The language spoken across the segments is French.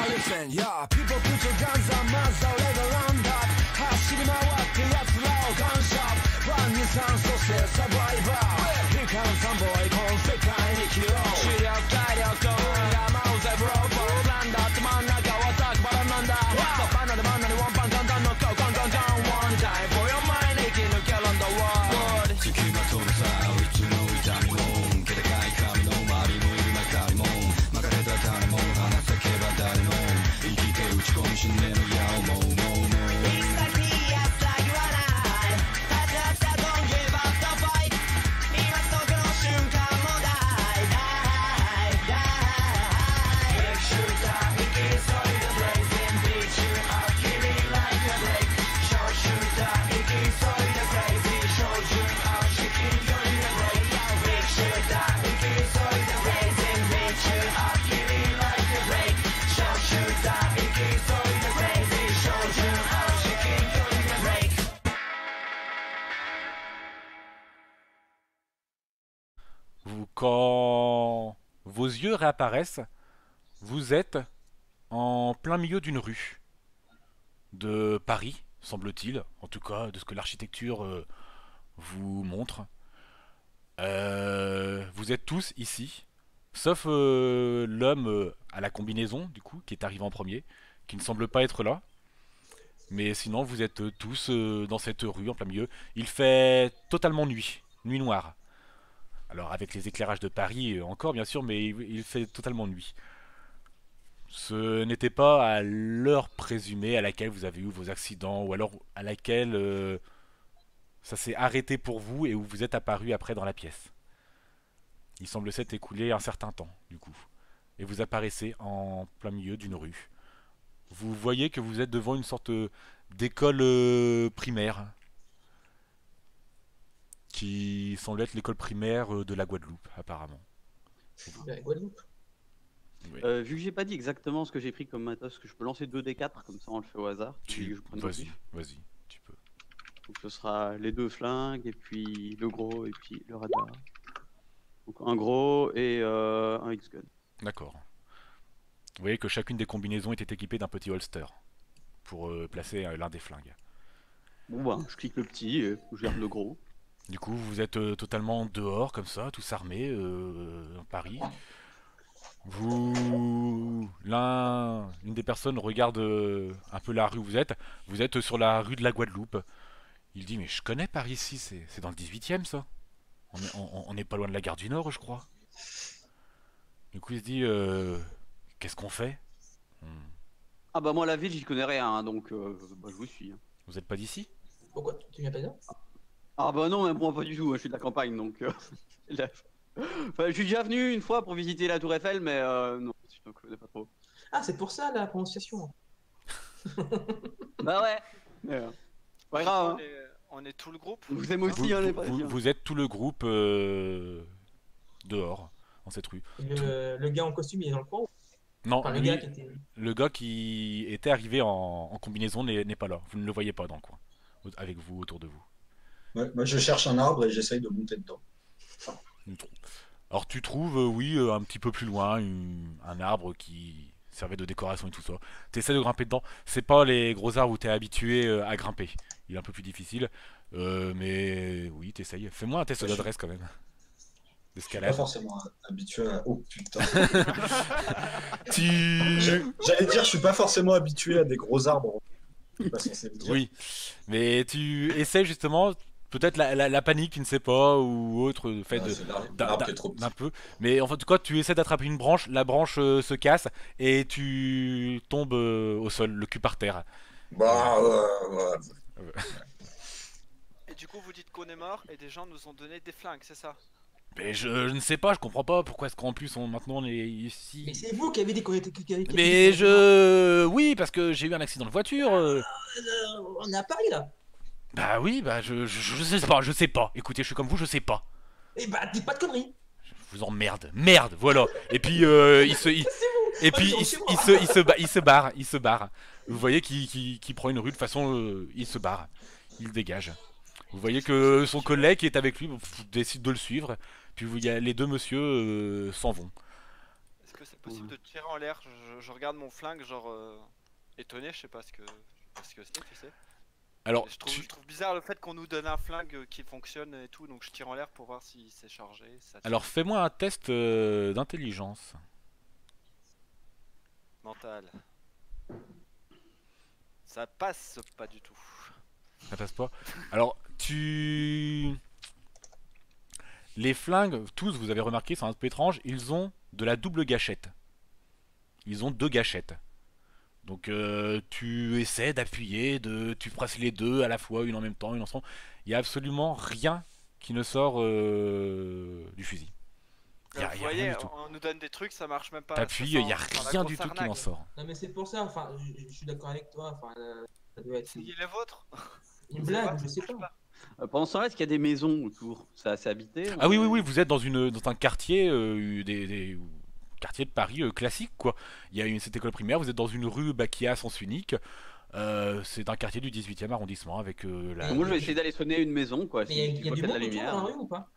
listen, yeah. People put your guns on us, so let around up. 走り回って奴らをガンショット。ワンに酸素してサバイバー。悲観三ボーイ、この世界に生きろ。視力、体力、山をゼブロー。ボールランダー、つまん中はザクバラなんだ。バナナバナナワンパンガンガンの顔ガンガンガン。One time for your mind, 生き抜けるんだワールド。地球が飛ぶさ、いつの痛みも。気高い髪の周りもいる中にも。巻かれた種も話せけば誰も。生きて打ち込む死ねの矢をもう。Quand vos yeux réapparaissent, vous êtes en plein milieu d'une rue de Paris, semble-t-il, en tout cas de ce que l'architecture vous montre. Vous êtes tous ici, sauf l'homme à la combinaison, du coup, qui est arrivé en premier, qui ne semble pas être là. Mais sinon, vous êtes tous dans cette rue en plein milieu. Il fait totalement nuit, nuit noire. Alors avec les éclairages de Paris encore bien sûr, mais il fait totalement nuit. Ce n'était pas à l'heure présumée à laquelle vous avez eu vos accidents, ou alors à laquelle ça s'est arrêté pour vous et où vous êtes apparu après dans la pièce. Il semble s'être écoulé un certain temps du coup. Et vous apparaissez en plein milieu d'une rue. Vous voyez que vous êtes devant une sorte d'école primaire. Qui semble être l'école primaire de la Guadeloupe, apparemment. La Guadeloupe. Oui. Vu que j'ai pas dit exactement ce que j'ai pris comme matos, que je peux lancer 2d4, comme ça on le fait au hasard. Vas-y, vas-y, tu peux. Donc ce sera les 2 flingues, et puis le gros, et puis le radar. Donc un gros et un X-Gun. D'accord. Vous voyez que chacune des combinaisons était équipée d'un petit holster pour placer l'un des flingues. Bon bah, je clique le petit et je garde le gros. Du coup, vous êtes totalement dehors, comme ça, tous armés, dans Paris. Une des personnes regarde un peu la rue où vous êtes. Vous êtes sur la rue de la Guadeloupe. Il dit, mais je connais Paris ici, c'est dans le 18e ça. On est pas loin de la gare du Nord, je crois. Du coup, il se dit, qu'est-ce qu'on fait? Ah bah moi la ville j'y connais rien, hein, donc bah, je vous suis. Hein. Vous êtes pas d'ici? Pourquoi? Tu viens pas là? Ah bah non, mais moi pas du tout, je suis de la campagne donc... Enfin, je suis déjà venu une fois pour visiter la Tour Eiffel, mais non, je ne connais pas trop. Ah, c'est pour ça la prononciation. Bah ouais. Pas grave. Hein. On est tout le groupe. Vous aimez aussi, hein, les Parisiens. Vous êtes tout le groupe dehors, dans cette rue. Le gars en costume, il est dans le coin? Non, enfin, le gars qui était arrivé en combinaison n'est pas là. Vous ne le voyez pas dans le coin, avec vous, autour de vous. Ouais, moi, je cherche un arbre et j'essaye de monter dedans. Alors tu trouves, oui, un petit peu plus loin, un arbre qui servait de décoration et tout ça. Tu essaies de grimper dedans. C'est pas les gros arbres où tu es habitué à grimper. Il est un peu plus difficile. Mais oui, tu essayes. Fais-moi un test d'adresse quand même. Je suis pas forcément habitué à... Oh putain. J'allais dire, je suis pas forcément habitué à des gros arbres. Oui, mais tu essaies justement... Peut-être la panique, tu ne sais pas, ou autre, le fait d'un peu. Mais en fait, quoi, tu essaies d'attraper une branche, la branche se casse, et tu tombes au sol, le cul par terre. Et du coup, vous dites qu'on est mort, et des gens nous ont donné des flingues, c'est ça? Mais je ne sais pas, je comprends pas pourquoi est-ce qu'en plus maintenant on est ici. Mais c'est vous qui avez dit qu'on était... Mais oui, parce que j'ai eu un accident de voiture. On est à Paris là. Bah oui, bah je sais pas. Écoutez, je suis comme vous, je sais pas. Et bah dis pas de conneries. Je vous emmerde, merde, voilà. Et puis il se barre. Vous voyez qu'il prend une rue de façon, il se barre, il dégage. Vous voyez que son collègue qui est avec lui décide de le suivre. Puis les deux monsieur s'en vont. que c'est possible de tirer en l'air? Je regarde mon flingue, genre étonné, je sais pas ce que c'est, tu sais. Alors, Et je trouve bizarre le fait qu'on nous donne un flingue qui fonctionne et tout, donc je tire en l'air pour voir si c'est chargé. Ça tire. alors fais-moi un test d'intelligence. Mental. Ça passe pas du tout. Ça passe pas. Alors, les flingues, tous, vous avez remarqué, c'est un peu étrange, ils ont de la double gâchette. Ils ont 2 gâchettes. Donc tu essaies d'appuyer, tu presses les deux à la fois, une en même temps, une ensemble. Il n'y a absolument rien qui ne sort du fusil. Il n'y a, Vous y a rien voyez, du tout. on nous donne des trucs, ça marche même pas. T'appuies, ça il n'y a sent la rien grosse du tout qui arnaque. en sort. Non, mais c'est pour ça, enfin, je suis d'accord avec toi, enfin, ça doit être C'est les vôtres. une blague, je sais pas. Pendant ce temps-là, est-ce qu'il y a des maisons autour? C'est assez habité? Ah oui, oui, oui, vous êtes dans un quartier, quartier de Paris classique, quoi. Il y a cette école primaire, vous êtes dans une rue qui a sens unique. C'est un quartier du 18e arrondissement avec la. Moi, je vais essayer d'aller sonner une maison, quoi. Mais Si il tu y a vois du qu'il y a de monde la autour lumière. dans la rue ou pas?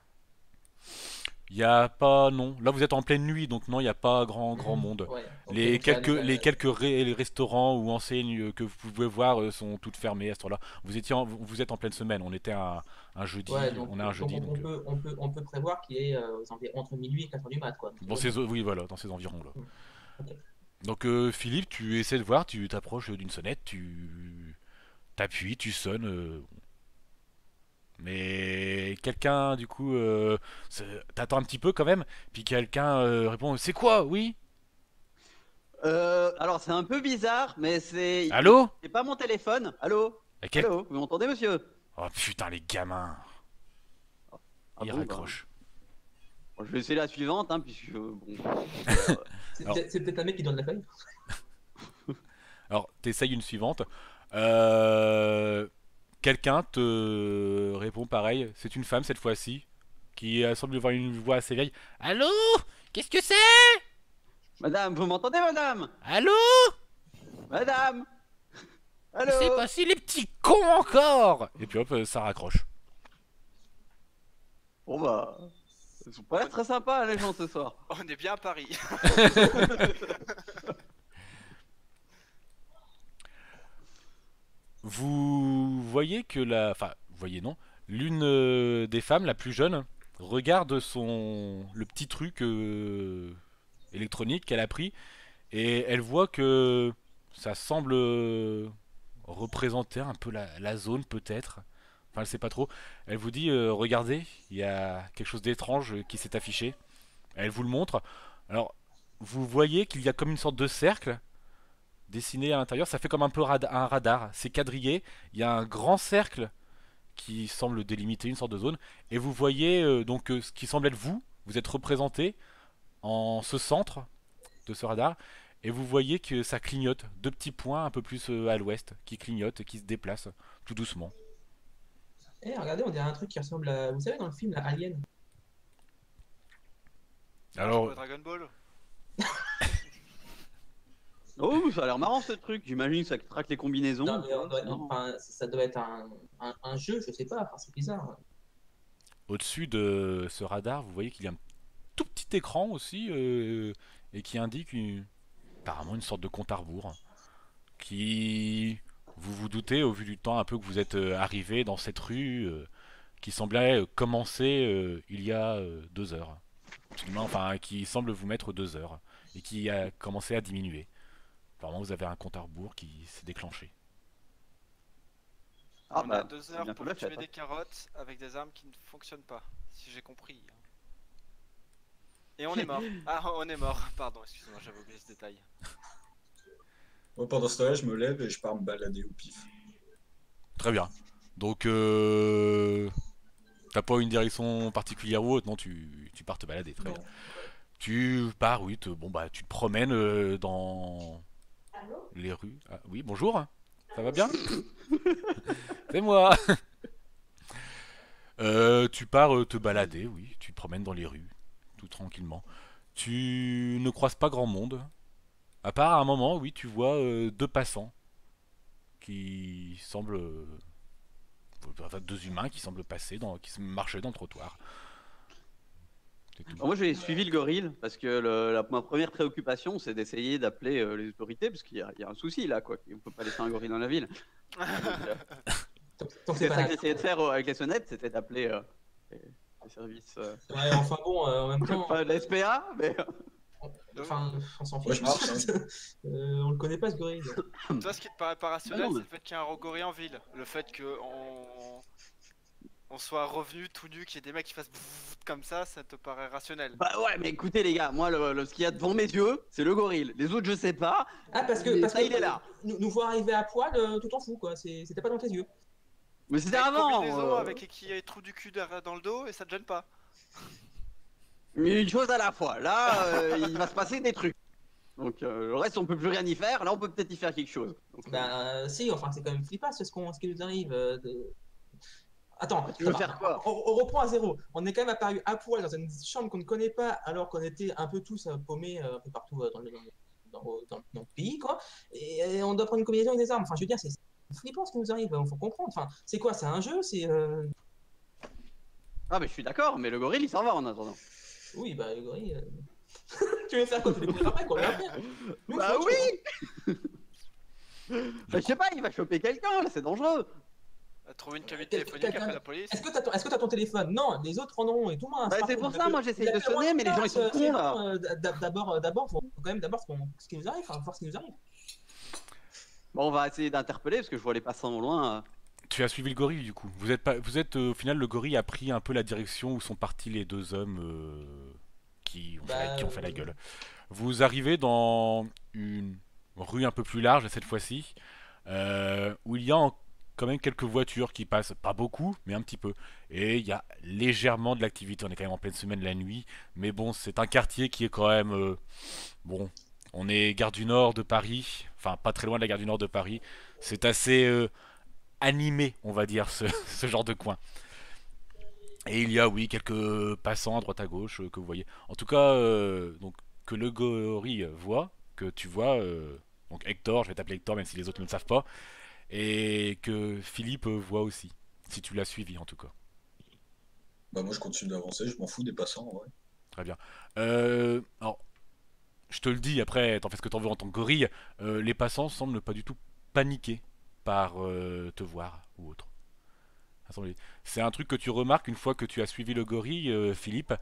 Il y a pas, non. Là, vous êtes en pleine nuit, donc non, il n'y a pas grand monde. Ouais, ok, Les donc ça, quelques les restaurants ou enseignes que vous pouvez voir sont toutes fermées à ce temps-là. Vous êtes en pleine semaine. On était un jeudi. ouais, donc, On a un jeudi. donc on peut prévoir qu'il est entre minuit et 4h du mat, quoi. Dans oui, voilà, dans ces environs-là. Ok. Donc Philippe, tu essaies de voir, tu t'approches d'une sonnette, tu t'appuies, tu sonnes. Mais quelqu'un, du coup, t'attends un petit peu quand même, puis quelqu'un répond, c'est quoi, oui? Alors, c'est un peu bizarre, mais c'est. Allô? C'est pas mon téléphone. Allô? Allô? Vous m'entendez, monsieur? Oh putain, les gamins. Ah Ils bon, raccrochent. Bon, je vais essayer la suivante, hein, puisque. Bon. Alors- C'est peut-être un mec qui donne la feuille. Alors, t'essayes une suivante. Quelqu'un te répond pareil, c'est une femme cette fois-ci, qui semble avoir une voix assez vieille. Allô? Qu'est-ce que c'est? Madame, vous m'entendez, madame? Allô? Madame? Allô? C'est pas si les petits cons encore! Et puis hop, ça raccroche. Bon bah. Ils sont pas l'air très sympas, les gens, ce soir. On est bien à Paris. Vous voyez que enfin, vous voyez non, l'une des femmes, la plus jeune, regarde le petit truc électronique qu'elle a pris et elle voit que ça semble représenter un peu la zone peut-être. Enfin, elle sait pas trop. Elle vous dit, regardez, il y a quelque chose d'étrange qui s'est affiché. Elle vous le montre. Alors, vous voyez qu'il y a comme une sorte de cercle dessiné à l'intérieur, ça fait comme un peu un radar. C'est quadrillé, il y a un grand cercle qui semble délimiter une sorte de zone, et vous voyez donc ce qui semble être vous, vous êtes représenté en ce centre de ce radar, et vous voyez que ça clignote, 2 petits points un peu plus à l'ouest, qui clignotent, qui se déplacent tout doucement. Eh, regardez, on dirait un truc qui ressemble à. Vous savez, dans le film, la Alien. Alors, Dragon Ball. Oh, ça a l'air marrant ce truc. J'imagine que ça traque les combinaisons. Non, mais Non. enfin, ça doit être un jeu, je sais pas, enfin, c'est bizarre. au-dessus de ce radar, vous voyez qu'il y a un tout petit écran aussi, et qui indique apparemment une sorte de compte à rebours, qui, vous vous doutez, au vu du temps un peu que vous êtes arrivé dans cette rue, qui semblait commencer il y a 2 heures. Absolument, enfin, qui semble vous mettre 2 heures, et qui a commencé à diminuer. Apparemment, vous avez un compte à rebours qui s'est déclenché. Ah On bah, a 2 c'est heures bientôt pour la tuer fête, des hein. carottes avec des armes qui ne fonctionnent pas, si j'ai compris. Et on est mort. Ah, on est mort. Pardon, excusez-moi, j'avais oublié ce détail. Moi, pendant ce temps-là, je me lève et je pars me balader au pif. Très bien. Donc, t'as pas une direction particulière ou autre, non, tu pars te balader, très Non. bien. Tu pars, oui, tu te promènes dans les rues. Ah, oui, bonjour, ça va bien? C'est moi. Tu pars te balader, oui, tu te promènes dans les rues, tout tranquillement. Tu ne croises pas grand monde, à part à un moment, oui, tu vois 2 passants qui semblent, enfin, 2 humains qui semblent passer, qui se marchaient dans le trottoir. C'est tout. Alors moi j'ai suivi le gorille parce que ma première préoccupation c'est d'essayer d'appeler les autorités parce qu'il y a un souci là quoi. On peut pas laisser un gorille dans la ville. Donc, Tant que c'est c'est ça pas que j'essayais de faire avec les sonnettes, c'était d'appeler les services. Ouais, enfin bon, en même temps, Pas de la SPA, mais. enfin, on s'en Ouais, fiche. je marche, On le connaît pas ce gorille. Toi, ce qui te paraît pas rationnel, Ah non, c'est mais- le fait qu'il y ait un gorille en ville. Le fait que on soit revenu tout nu, qu'il y ait des mecs qui fassent comme ça te paraît rationnel. Bah ouais, mais écoutez les gars, moi ce qu'il y a devant mes yeux, c'est le gorille. Les autres je sais pas. Ah, parce Mais que, ça, il est là. nous voir arriver à poil, tout en fou, quoi. C'était pas dans tes yeux. Mais c'était Avec avant. combinaison, avec qui a les trous du cul dans le dos et ça te gêne pas. Mais une chose à la fois. Là, il va se passer des trucs. Donc le reste, on peut plus rien y faire. Là, on peut peut-être y faire quelque chose. Donc, Bah, si, enfin, c'est quand même flippant ce qui nous arrive. Attends, Tu veux faire quoi? on reprend à zéro. On est quand même apparu à poil dans une chambre qu'on ne connaît pas, alors qu'on était un peu tous paumés un peu partout dans le pays, quoi. Et on doit prendre une combinaison avec des armes. Enfin, je veux dire, c'est flippant ce qui nous arrive. Il faut comprendre. Enfin, c'est quoi? C'est un jeu? Ah, mais je suis d'accord, mais le gorille, il s'en va en attendant. Oui, bah, le gorille. Tu veux faire quoi? Tu les courir après, quoi? Nous, Bah faut autre chose, oui. Bah, je sais pas, il va choper quelqu'un, là, c'est dangereux. Trouver une cabine Quel- téléphonique, quelqu'un- après la police. Est-ce que t'as ton téléphone? Non, les autres en ont et tout le monde a un Bah, c'est smartphone. pour ça, moi, j'essaye de Il a fait sonner, mais les gens, ils sont c'est cons, là. bon, d'abord, faut quand même ce qui nous arrive, enfin, voir ce qui nous arrive. Bon, on va essayer d'interpeller parce que je vois les passants au loin. Tu as suivi le gorille du coup. Vous êtes au final, le gorille a pris un peu la direction où sont partis les deux hommes qui ont fait la gueule. Vous arrivez dans une rue un peu plus large cette fois-ci, où il y a quand même quelques voitures qui passent, pas beaucoup, mais un petit peu. Et il y a légèrement de l'activité. On est quand même en pleine semaine la nuit, mais bon, c'est un quartier qui est quand même bon. On est gare du Nord de Paris, enfin pas très loin de la gare du Nord de Paris. C'est assez animé, on va dire, ce genre de coin. Et il y a, oui, quelques passants à droite à gauche que vous voyez. En tout cas, donc, que le gorille voit, que tu vois, donc Hector, je vais t'appeler Hector même si les autres ne le savent pas, et que Philippe voit aussi, si tu l'as suivi en tout cas. Bah moi je continue d'avancer, je m'en fous des passants en vrai. Très bien. Alors, je te le dis, après, t'en fais ce que t'en veux en tant que gorille, les passants semblent pas du tout paniquer par te voir ou autre. C'est un truc que tu remarques une fois que tu as suivi le gorille, Philippe,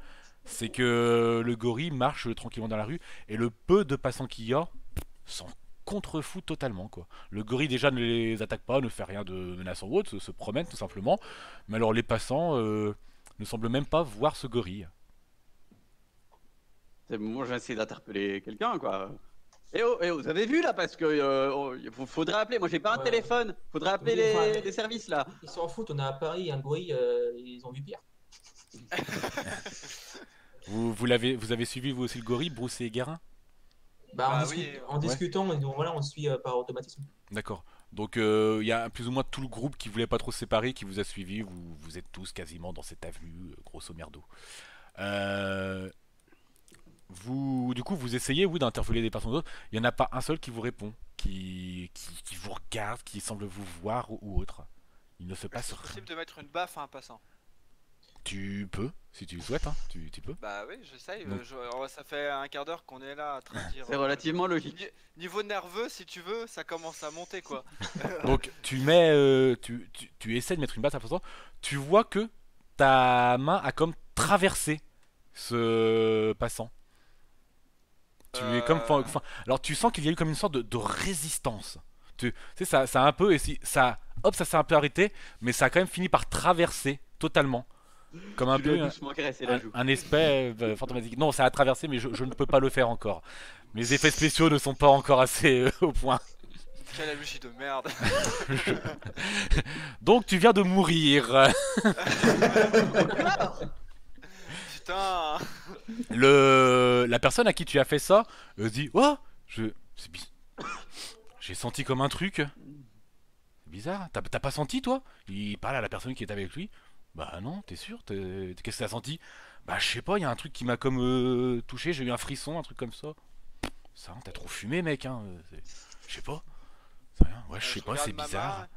c'est que le gorille marche tranquillement dans la rue et le peu de passants qu'il y a s'en contrefout totalement quoi. Le gorille déjà ne les attaque pas, ne fait rien de menaçant ou autre, se promène tout simplement, mais alors les passants ne semblent même pas voir ce gorille. Moi, je vais essayer d'interpeller quelqu'un, quoi. Eh oh, vous avez vu là, parce que faudrait appeler. Moi, j'ai pas un Ouais. téléphone. Faudrait appeler Oui, enfin, les services là. Ils s'en foutent, on est à Paris, un gorille, ils ont vu pire. Vous avez suivi vous aussi le gorille, Bruce et Guérin? Bah, Bah oui, en discutant, donc, voilà, on suit par automatisme. D'accord. Donc il y a plus ou moins tout le groupe qui voulait pas trop se séparer, qui vous a suivi. Vous êtes tous quasiment dans cette avenue, grosso merdo. Du coup, vous essayez, vous, d'interpeller des personnes d'autres. Il n'y en a pas un seul qui vous répond, qui vous regarde, qui semble vous voir ou autre. Il ne se passe C'est rien. possible de mettre une baffe à un passant. Tu peux, si tu le souhaites, hein, tu peux. Bah oui, j'essaye. Donc- Ça fait un quart d'heure qu'on est là à train de dire. C'est relativement logique. Niveau nerveux, si tu veux, ça commence à monter quoi. Donc tu mets, tu essaies de mettre une batte à façon. Tu vois que ta main a comme traversé ce passant. Tu es comme, alors tu sens qu'il y a eu comme une sorte de résistance. Tu sais, ça a un peu, et si ça, hop, ça s'est un peu arrêté, mais ça a quand même fini par traverser totalement, comme un Tu lui peu as doucement caressé la joue. un espèce fantomatique. Non, ça a traversé, mais je ne peux pas le faire encore. Mes effets spéciaux ne sont pas encore assez au point. Quelle allusion de merde. Donc tu viens de mourir. Putain. La personne à qui tu as fait ça dit, oh, j'ai senti comme un truc. C'est bizarre. T'as pas senti toi? Il parle à la personne qui est avec lui. Bah non, t'es sûr? Qu'est-ce que t'as senti? Bah je sais pas, il y a un truc qui m'a comme touché, j'ai eu un frisson, un truc comme ça. Ça, t'as trop fumé mec, hein. Je sais pas. C'est rien. Ouais, je sais pas, regarde c'est ma bizarre. main,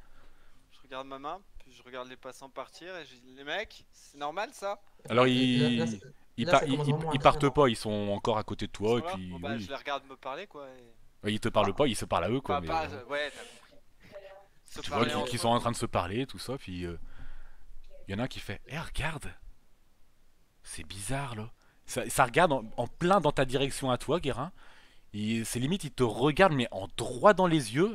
je regarde ma main, puis je regarde les passants partir et je dis les mecs, c'est normal ça? Alors Là, il... Là, ça commence vraiment à ils craindre. partent pas, ils sont encore à côté de Ils toi sont et là. puis Bon, bah, oui. je les regarde me parler quoi. Ils te parlent pas, ils se parlent à eux quoi. Enfin, Mais, pas, ouais, t'as compris. Se tu vois parler qu'ils entre sont eux. en train de se parler, tout ça, puis il y en a un qui fait Eh, regarde, c'est bizarre là. Ça regarde en plein dans ta direction à toi, Guérin. C'est limite, il te regarde, mais en droit dans les yeux,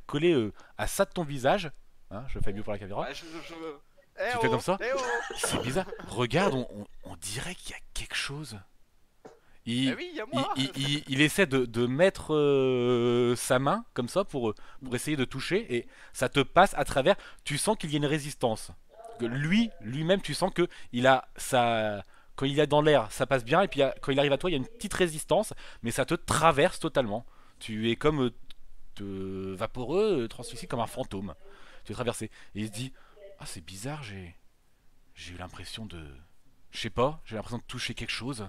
collé à ça de ton visage. Hein, je fais mieux pour la caméra. Ouais, Eh Tu oh, fais comme ça eh oh. C'est bizarre. Regarde, on dirait qu'il y a quelque chose. Il, Eh oui, y a moi. il essaie de mettre sa main comme ça pour essayer de toucher et ça te passe à travers. Tu sens qu'il y a une résistance. Que lui-même, tu sens que il a ça. Quand il est dans l'air, ça passe bien et puis quand il arrive à toi, il y a une petite résistance, mais ça te traverse totalement. Tu es comme vaporeux, translucide comme un fantôme. Tu es traversé. Et il se dit ah c'est bizarre, j'ai eu l'impression de, je sais pas, j'ai l'impression de toucher quelque chose.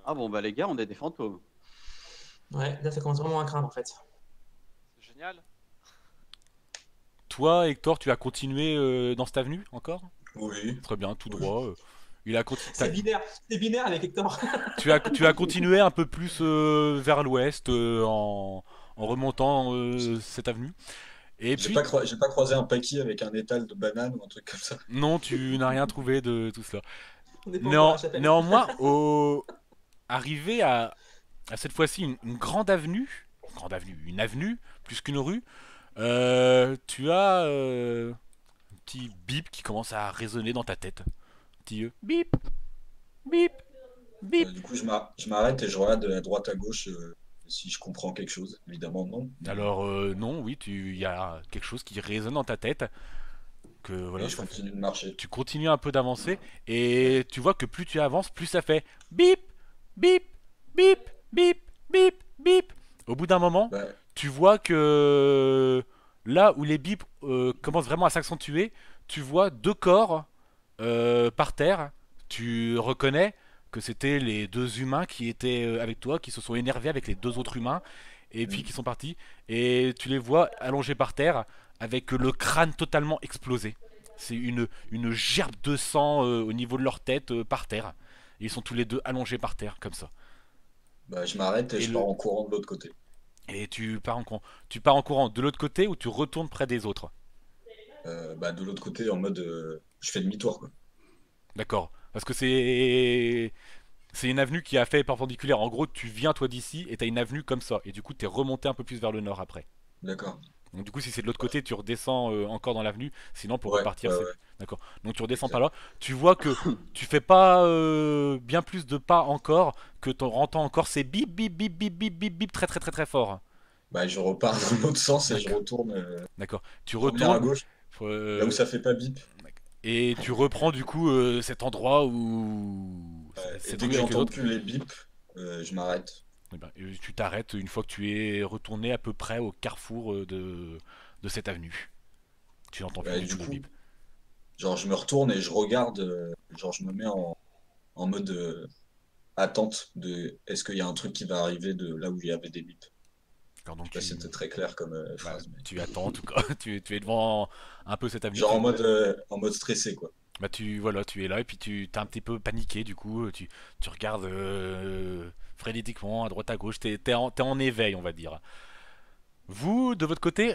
Ah bon, bah les gars, on est des fantômes. Ouais, là, ça commence vraiment à craindre en fait. C'est génial. Toi, Hector, tu as continué dans cette avenue encore? Oui. Très bien, tout droit. Il a C'est binaire avec Hector. tu as continué un peu plus vers l'ouest en remontant cette avenue. Et puis, J'ai pas croisé un paquis avec un étal de bananes ou un truc comme ça. non, tu n'as rien trouvé de tout cela. On est pas encore à la chapelle. Néanmoins, arrivé à cette fois-ci une grande avenue, une avenue plus qu'une rue, tu as un petit bip qui commence à résonner dans ta tête. Petit bip, bip, bip. Du coup, je m'arrête et je regarde à droite à gauche si je comprends quelque chose. Évidemment, non. Alors non, oui, il y a quelque chose qui résonne dans ta tête. Que voilà, Et je continue de marcher. tu continues un peu d'avancer et tu vois que plus tu avances, plus ça fait bip, bip, bip, bip, bip, bip. Au bout d'un moment, Bah, tu vois que là où les bips commencent vraiment à s'accentuer, tu vois deux corps par terre. Tu reconnais que c'était les deux humains qui étaient avec toi, qui se sont énervés avec les deux autres humains et puis qui sont partis. Et tu les vois allongés par terre avec le crâne totalement explosé. C'est une gerbe de sang au niveau de leur tête par terre. Et ils sont tous les deux allongés par terre comme ça. bah, je m'arrête et Et je le- pars en courant de l'autre côté. Et tu pars en courant de l'autre côté ou tu retournes près des autres. Bah, de l'autre côté, en mode je fais demi-tour, quoi. D'accord. Parce que c'est une avenue qui a fait perpendiculaire. En gros, tu viens toi d'ici et t'as une avenue comme ça. Et du coup, t'es remonté un peu plus vers le nord après. D'accord. Donc du coup, si c'est de l'autre côté, tu redescends encore dans l'avenue. Sinon, pour Ouais, repartir, ouais, c'est... ouais. D'accord. Donc tu redescends Exact. pas là. Tu vois que tu fais pas bien plus de pas encore que tu entends encore ces bip bip bip bip bip bip bip très très très très fort. Bah, je repars dans l'autre sens et je D'accord. retourne D'accord. Tu revenir à retournes gauche, là où euh, ça fait pas bip. et tu reprends du coup cet endroit où Et cette dès rue que avec les j'entends autres. plus les bips, je m'arrête. Eh ben, tu t'arrêtes une fois que tu es retourné à peu près au carrefour de cette avenue. Tu n'entends plus Bah, du du tout le coup, bip. genre, je me retourne et je regarde, genre, je me mets en mode attente de est-ce qu'il y a un truc qui va arriver de là où il y avait des bips. Alors, donc Je sais pas si c'était très clair comme bah, phrase, mais tu attends en tout cas. Tu es devant un peu cette avenue. genre en mode stressé, quoi. Bah voilà, tu es là et puis tu t'es un petit peu paniqué du coup. Tu regardes frénétiquement à droite à gauche. T'es en éveil, on va dire. Vous, de votre côté,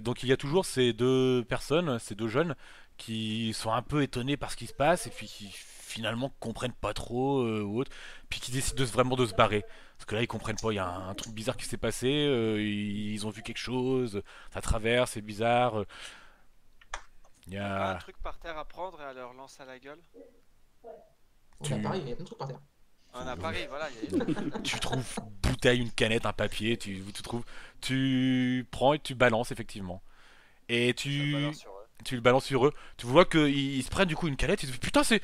donc il y a toujours ces deux personnes, ces deux jeunes, qui sont un peu étonnés par ce qui se passe et puis qui finalement comprennent pas trop ou autre, puis qui décident vraiment de se barrer. Parce que là ils comprennent pas, il y a un truc bizarre qui s'est passé, ils ont vu quelque chose, ça traverse, c'est bizarre. Il y Y a pas un a... truc par terre à prendre et à leur lancer à la gueule. On est à Paris, il y a plein de trucs par terre. On a Paris, voilà. Y a... Tu trouves une bouteille, une canette, un papier, tu prends et tu balances effectivement. Et Ça balance sur eux. tu le balances sur eux. Tu vois qu'ils se prennent du coup une canette. Ils se disent putain c'est,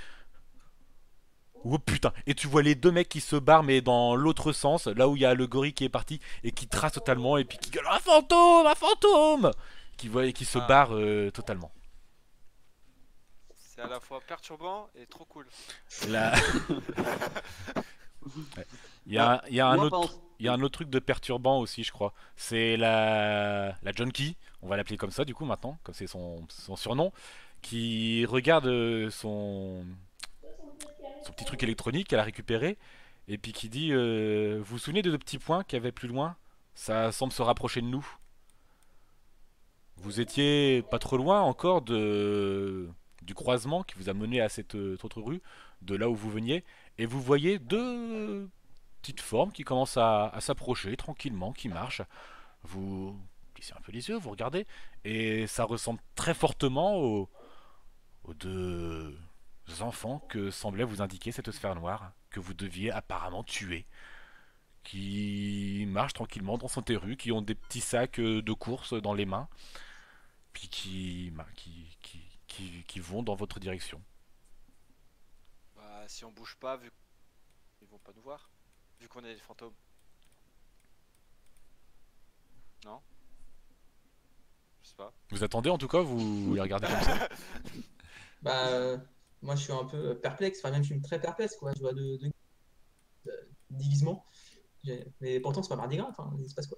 oh putain. Et tu vois les deux mecs qui se barrent mais dans l'autre sens, là où il y a le gorille qui est parti et qui trace totalement et puis qui gueule un fantôme, un fantôme, qui voit et qui se Ah. barre totalement. C'est à la fois perturbant et trop cool. Là, Il y a, il y a un Moi, autre, pense- il y a un autre truc de perturbant aussi, je crois. C'est la junkie, on va l'appeler comme ça du coup maintenant, comme c'est son surnom, qui regarde son petit truc électronique qu'elle a récupéré, et puis qui dit vous vous souvenez de deux petits points qu'il y avait plus loin? Ça semble se rapprocher de nous. Vous étiez pas trop loin encore du croisement qui vous a mené à cette autre rue, de là où vous veniez, et vous voyez deux petites formes qui commencent à s'approcher tranquillement, qui marchent. Vous plissez un peu les yeux, vous regardez, et ça ressemble très fortement aux deux enfants que semblait vous indiquer cette sphère noire, que vous deviez apparemment tuer, qui marchent tranquillement dans cette rue, qui ont des petits sacs de course dans les mains, puis qui vont dans votre direction. Bah, si on bouge pas, vu qu'ils vont pas nous voir, vu qu'on est des fantômes. Non? Je sais pas. Vous attendez en tout cas, vous les regardez comme ça. Bah, moi, je suis un peu perplexe. Enfin, même, je suis très perplexe, quoi. Je vois de déguisement. Mais pourtant, c'est pas Mardi Gras. Enfin, il se passe quoi?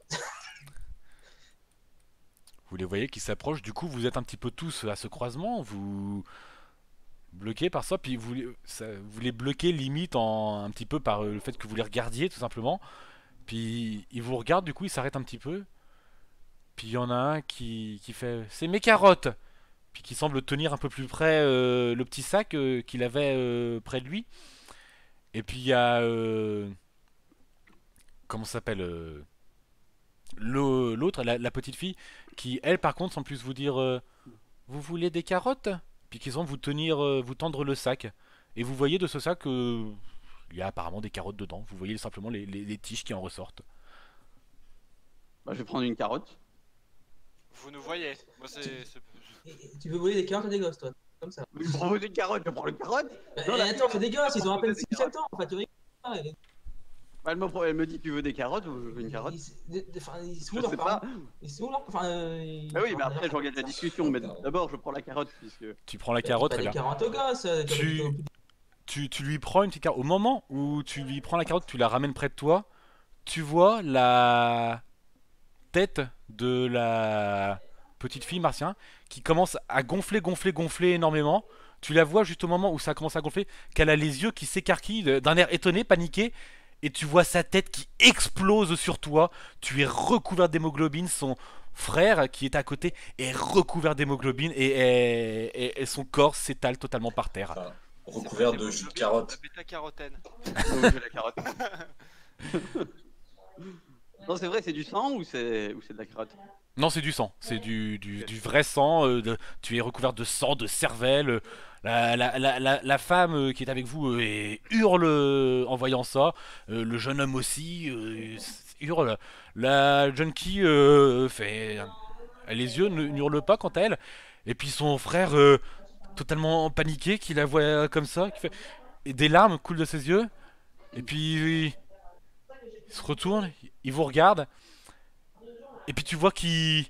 Vous les voyez qui s'approchent, du coup vous êtes un petit peu tous à ce croisement, vous bloquez par ça, puis vous les bloquez limite un petit peu par le fait que vous les regardiez tout simplement. Puis ils vous regardent, du coup ils s'arrêtent un petit peu. Puis il y en a un qui fait c'est mes carottes, puis qui semble tenir un peu plus près le petit sac qu'il avait près de lui. Et puis il y a comment ça s'appelle l'autre, la petite fille, qui elle par contre semble plus vous dire vous voulez des carottes? Puis qui semble vous tenir, vous tendre le sac. Et vous voyez de ce sac il y a apparemment des carottes dedans. Vous voyez simplement les tiges qui en ressortent. Bah, je vais prendre une carotte. Vous nous voyez. Moi, Et tu veux voler des carottes à des gosses, toi? Comme ça. Je prends une carotte, je prends une carotte. Bah, Non, la attends, fille, c'est des gosses, ils ont à peine des 6-7 ans. Enfin, tu rigoles pas, Bah, elle me dit tu veux des carottes ou je veux une carotte? Enfin, ils sont Je où leurs sais parents? pas. Ils sont où leurs enfin, Ah oui, mais après je regarde la discussion, mais d'abord je prends la carotte puisque. Tu prends la Bah, carotte, pas très des bien. carottes aux gosses. Tu lui prends une petite carotte. Au moment où tu lui prends la carotte, tu la ramènes près de toi, tu vois la tête de la petite fille martien qui commence à gonfler énormément. Tu la vois juste au moment où ça commence à gonfler, qu'elle a les yeux qui s'écarquillent d'un air étonné, paniqué, et tu vois sa tête qui explose sur toi. Tu es recouvert d'hémoglobine, son frère qui est à côté est recouvert d'hémoglobine et son corps s'étale totalement par terre. Enfin, recouvert de jus de carotte. Bêta carotène. Donc j'ai la carotte. Non, c'est vrai, c'est du sang ou c'est de la carotte? Non, c'est du sang, c'est du vrai sang. Tu es recouvert de sang, de cervelle. La femme qui est avec vous hurle en voyant ça. Le jeune homme aussi hurle. La junkie fait. Les yeux n'hurlent pas quant à elle. Et puis son frère, totalement paniqué, qui la voit comme ça, qui fait. Et des larmes coulent de ses yeux. Et puis il se retourne, il vous regarde. Et puis tu vois qu'il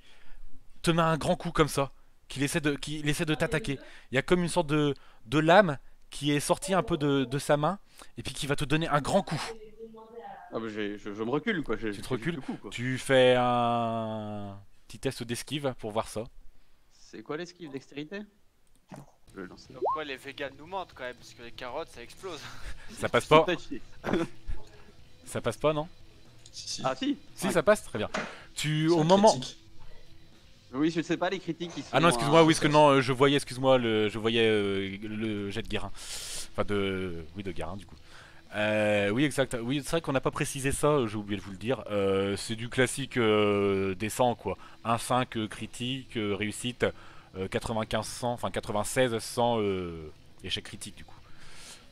te met un grand coup comme ça, qu'il essaie de t'attaquer. Il y a comme une sorte de lame qui est sortie un peu de sa main, et puis qui va te donner un grand coup. Ah bah je me recule quoi. Tu te recules, le coup, quoi. tu fais un petit test d'esquive pour voir ça. C'est quoi l'esquive, dextérité? Je vais lancer. Donc, ouais, les végans nous mentent quand même, parce que les carottes ça explose. Ça passe pas, Peut-être chier. ça passe pas, non? Si. Ah si. Si, ça passe, très bien. C'est Au un moment... critique. Oui, je sais pas les critiques qui sont. Ah non, excuse-moi, oui, parce que non, je voyais, excuse-moi, je voyais le jet de Guérin. Enfin, oui, de Guérin, du coup. Oui, exact. Oui, c'est vrai qu'on n'a pas précisé ça, j'ai oublié de vous le dire. C'est du classique descend, quoi. 1-5 critique, réussite 95-100, enfin 96-100 échec critique, du coup.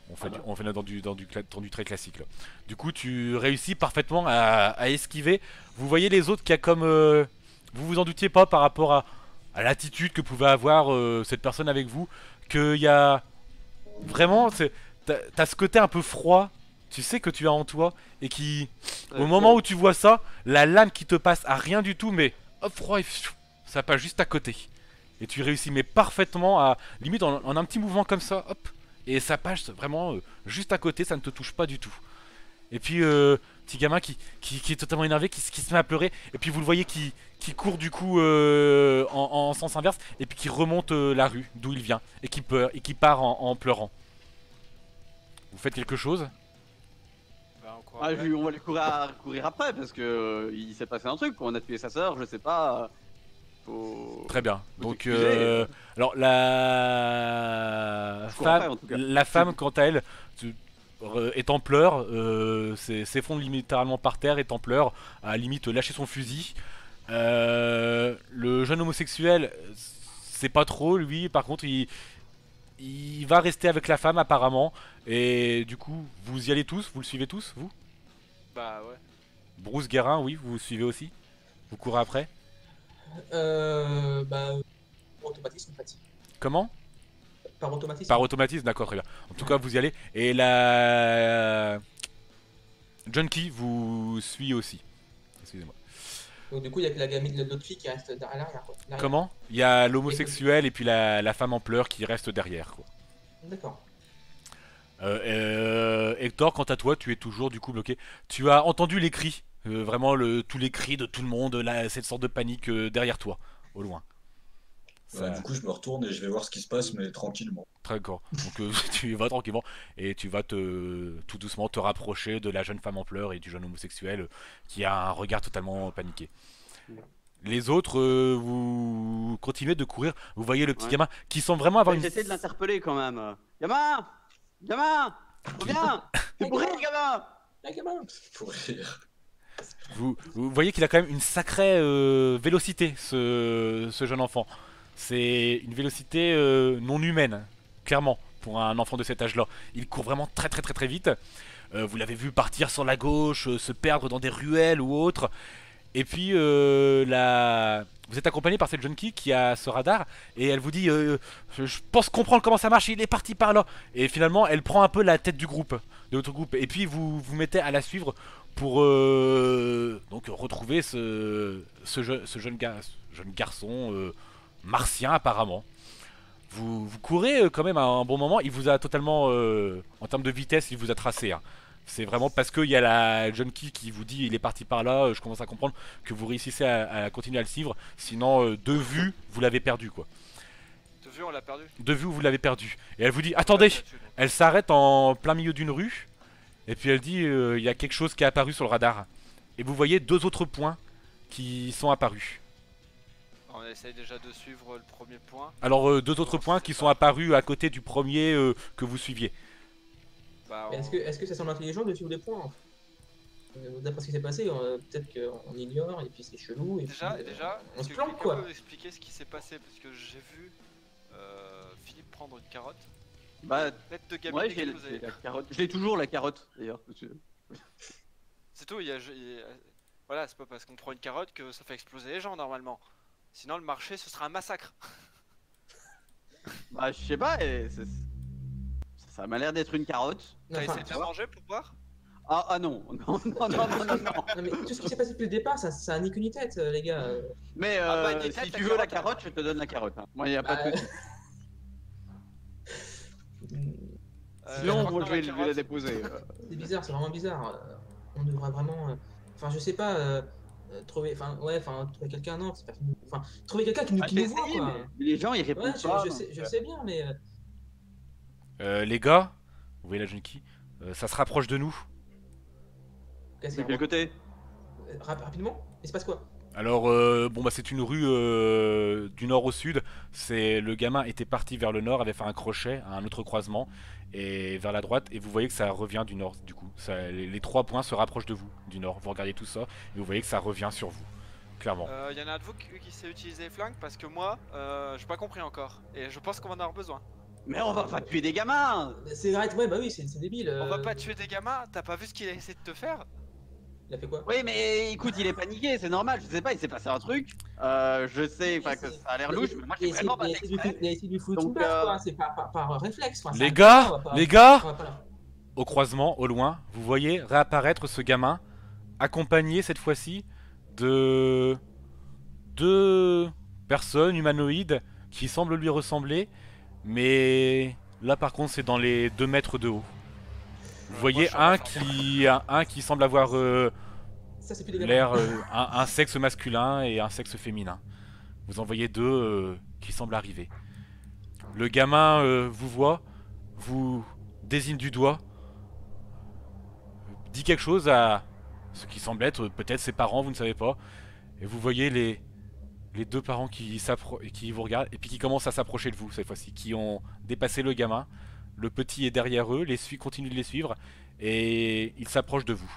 On fait dans du très classique, là. Du coup, tu réussis parfaitement à esquiver. Vous voyez les autres qui a comme... vous vous en doutiez pas par rapport à l'attitude que pouvait avoir cette personne avec vous, qu'il y a vraiment, t'as ce côté un peu froid, tu sais que tu as en toi, et qui, au moment où tu vois ça, la lame qui te passe à rien du tout, mais hop, froid, et ça passe juste à côté. Et tu réussis mais parfaitement à, limite en un petit mouvement comme ça, hop, et ça passe vraiment juste à côté, ça ne te touche pas du tout. Et puis, petit gamin qui est totalement énervé, qui se met à pleurer. Et puis vous le voyez qui court du coup en sens inverse. Et puis qui remonte la rue d'où il vient. Et qui part en pleurant. Vous faites quelque chose? Bah, on court Ah, après. on va lui courir après parce que il s'est passé un truc, quoi. On a tué sa sœur, je sais pas. Faut... Très bien. Faut Donc, t'excuser. alors la Je cours après, femme, en tout cas. la femme, quant à elle, est en pleurs, s'effondre littéralement par terre, est en pleurs, à limite lâcher son fusil. Le jeune homosexuel, c'est pas trop lui. Par contre, il va rester avec la femme apparemment. Et du coup, vous y allez tous, vous le suivez tous, vous? Bah ouais. Bruce Guérin, oui, vous suivez aussi? Vous courez après? Bah, par automatisme, en fait. Comment? Par automatisme. Par automatisme, d'accord, très bien. En tout cas, vous y allez. Et la Junkie vous suit aussi. Excusez-moi. Donc, du coup, il y a que la gamine, l'autre fille qui reste derrière l'arrière, quoi. Derrière. Comment? Il y a l'homosexuel et puis la femme en pleurs qui reste derrière, quoi. D'accord. Hector, quant à toi, tu es toujours du coup bloqué. Tu as entendu les cris, vraiment tous les cris de tout le monde, là, cette sorte de panique derrière toi, au loin. Ça- Du coup, je me retourne et je vais voir ce qui se passe, mais tranquillement. Très d'accord. Donc tu y vas tranquillement et tu vas tout doucement te rapprocher de la jeune femme en pleurs et du jeune homosexuel qui a un regard totalement paniqué. Les autres, vous continuez de courir. Vous voyez le petit Ouais. gamin qui semble vraiment avoir une... J'essaie de l'interpeller quand même. Gamin! Gamin! Reviens! C'est pour rire, gamin! Ah, gamin. Pour rire. Vous voyez qu'il a quand même une sacrée vélocité, ce jeune enfant. C'est une vélocité non humaine, clairement, pour un enfant de cet âge-là. Il court vraiment très très très très vite. Vous l'avez vu partir sur la gauche, se perdre dans des ruelles ou autres. Et puis vous êtes accompagné par cette junkie qui a ce radar et elle vous dit je pense comprendre comment ça marche, il est parti par là. Et finalement elle prend un peu la tête du groupe, de votre groupe. Et puis vous vous mettez à la suivre pour donc retrouver ce jeune garçon martien apparemment. Vous courez quand même à un bon moment, il vous a totalement en termes de vitesse il vous a tracé hein. C'est vraiment parce qu'il y a la junkie qui vous dit il est parti par là, je commence à comprendre que vous réussissez à continuer à le suivre. Sinon, de vue, vous l'avez perdu quoi. De vue, on l'a perdu. De vue, vous l'avez perdu. Et elle vous dit attendez. Elle s'arrête en plein milieu d'une rue. Et puis elle dit il y a quelque chose qui est apparu sur le radar. Et vous voyez deux autres points qui sont apparus. On essaye déjà de suivre le premier point. Alors deux autres points qui sont apparus à côté du premier que vous suiviez. Bah, Mais est-ce que ça semble intelligent de suivre des points? D'après ce qui s'est passé, peut-être qu'on ignore et puis c'est chelou. Et déjà, puis, on est-ce se que plante quelqu'un quoi. peut m'expliquer ce qui s'est passé parce que j'ai vu Philippe prendre une carotte. Bah, Tête de gamine ouais, j'ai explosée. la carotte. Je l'ai toujours, la carotte, d'ailleurs. C'est tout, voilà, c'est pas parce qu'on prend une carotte que ça fait exploser les gens normalement. Sinon le marché ce sera un massacre. Bah, je sais pas, ça m'a l'air d'être une carotte. T'as Enfin, essayé de manger pour voir? Ah non, non, non, non, non, non, non. non, mais tout ce qui s'est passé depuis le départ, ça a ni qu'une ni tête, les gars. Mais Ah bah, des si têtes, tu la veux la carotte, carotte, je te donne la carotte. Hein. Moi, y a pas Bah, de souci. Euh, Sinon, croque moi, dans je vais la la carotte. déposer. C'est bizarre, c'est vraiment bizarre. On devrait vraiment. Enfin, je sais pas. Trouver. Enfin, ouais, enfin, trouver quelqu'un, non, c'est personne. Enfin, trouver quelqu'un qui nous, Ah, qui j'ai nous voit, essayé, quoi. mais les gens, ils répondent Ouais, pas. je sais bien, mais. Les gars, vous voyez la junkie, ça se rapproche de nous. Qu'est-ce De qu'il y quel a côté? Rapidement? Il se passe quoi? Alors, bon bah c'est une rue du nord au sud. C'est le gamin était parti vers le nord, avait fait un crochet à un autre croisement et vers la droite. Et vous voyez que ça revient du nord. Du coup, les trois points se rapprochent de vous du nord. Vous regardez tout ça et vous voyez que ça revient sur vous, clairement. Y en a un de vous qui sait utiliser les flingues parce que moi, j'ai pas compris encore. Et je pense qu'on va en avoir besoin. Mais on va pas tuer des gamins! C'est vrai, ouais, bah oui, c'est débile. On va pas tuer des gamins, t'as pas vu ce qu'il a essayé de te faire? Il a fait quoi? Oui, mais écoute, il est paniqué, c'est normal, je sais pas, il s'est passé un truc. Je sais enfin, que ça a l'air louche, mais moi j'ai vraiment pas fait exprès. Il a essayé de lui foutre Donc, une baffe, quoi. C'est par réflexe. Enfin, Les c'est gars, on va pas- les gars, on va pas là. au croisement, au loin, vous voyez réapparaître ce gamin, accompagné cette fois-ci de deux personnes humanoïdes qui semblent lui ressembler, mais là par contre c'est dans les 2 mètres de haut. Vous voyez un qui semble avoir Ça, c'est plus des gamins. l'air un sexe masculin et un sexe féminin. Vous en voyez deux qui semblent arriver. Le gamin vous voit, vous désigne du doigt, dit quelque chose à ce qui semble être peut-être ses parents, vous ne savez pas. Et vous voyez les deux parents qui vous regardent et puis qui commencent à s'approcher de vous cette fois-ci, qui ont dépassé le gamin. Le petit est derrière eux, continue de les suivre et il s'approche de vous.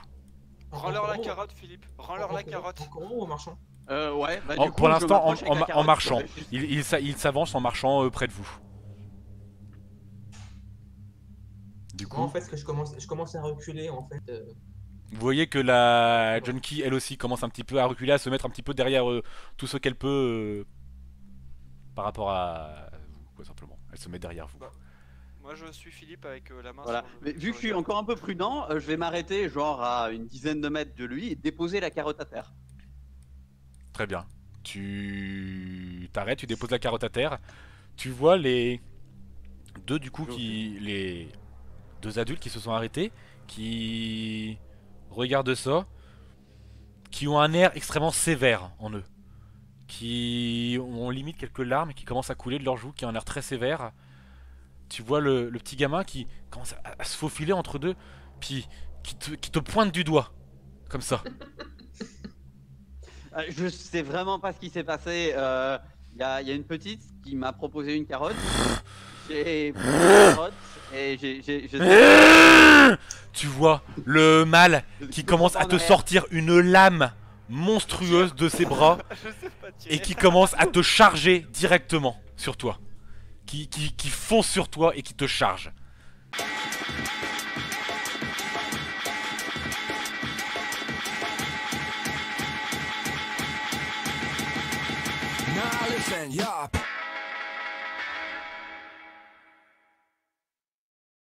Rends-leur la carotte, Philippe. Rends-leur la carotte. En courant ou en marchant? Ouais, bah, du coup, Pour je l'instant, m'approche avec la en carotte. marchant. Il s'avance en marchant près de vous. Du Moi, en coup, fait, ce que je commence à reculer, en fait. vous voyez que la Junkie, elle aussi, commence un petit peu à reculer, à se mettre un petit peu derrière tout ce qu'elle peut par rapport à vous, quoi, simplement. Elle se met derrière vous. Moi je suis Philippe avec la main Voilà. sur le. Mais vu que je suis encore un peu prudent, je vais m'arrêter genre à une dizaine de mètres de lui et déposer la carotte à terre. Très bien. Tu t'arrêtes, tu déposes la carotte à terre. Tu vois les deux du coup les deux adultes qui se sont arrêtés, qui regardent ça, qui ont un air extrêmement sévère en eux, qui ont limite quelques larmes qui commencent à couler de leurs joues, qui ont un air très sévère. Tu vois le petit gamin qui commence à se faufiler entre deux, puis qui te pointe du doigt, comme ça. Je sais vraiment pas ce qui s'est passé. Il y a une petite qui m'a proposé une carotte. J'ai pris une carotte et Tu vois le mâle qui commence à te sortir une lame monstrueuse de ses bras Je sais pas tirer. et qui commence à te charger directement sur toi. Qui fonce sur toi et qui te charge. Now listen, yup.